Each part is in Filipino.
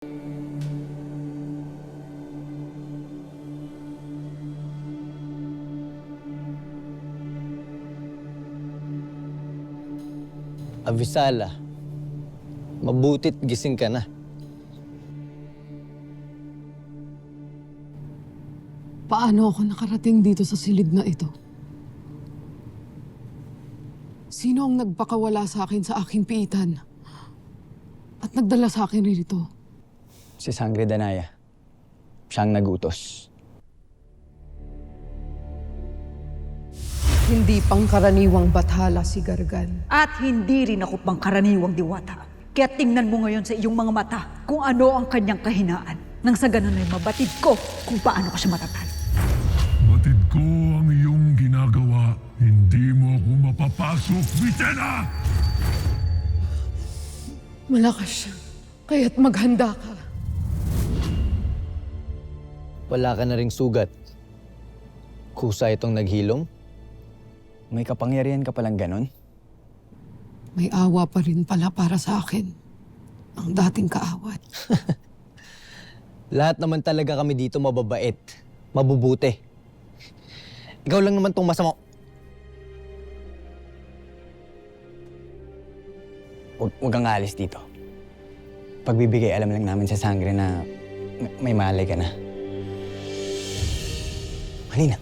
Avisala, mabutit gising ka na. Paano ako nakarating dito sa silid na ito? Sino ang nagpakawala sa akin sa aking piitan? At nagdala sa akin rito? Si Sangre Danaya. Siyang nagutos. Hindi pangkaraniwang bathala si Gargan. At hindi rin ako pangkaraniwang diwata. Kaya tingnan mo ngayon sa iyong mga mata kung ano ang kanyang kahinaan. Nang sa ganun ay mabatid ko kung paano ko siya matatalo. Batid ko ang iyong ginagawa. Hindi mo ako mapapasok, Vitena! Malakas siya. Kaya't maghanda ka. Wala ka na ring sugat. Kusa itong naghilom? May kapangyarihan ka palang ganon? May awa pa rin pala para sa akin. Ang dating kaawat. Lahat naman talaga kami dito mababait, mabubuti. Ikaw lang naman tong masama. Huwag kang alis dito. Pagbibigay alam lang namin sa Sangre na may malay ka na. Halina.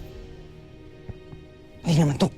Halina naman to.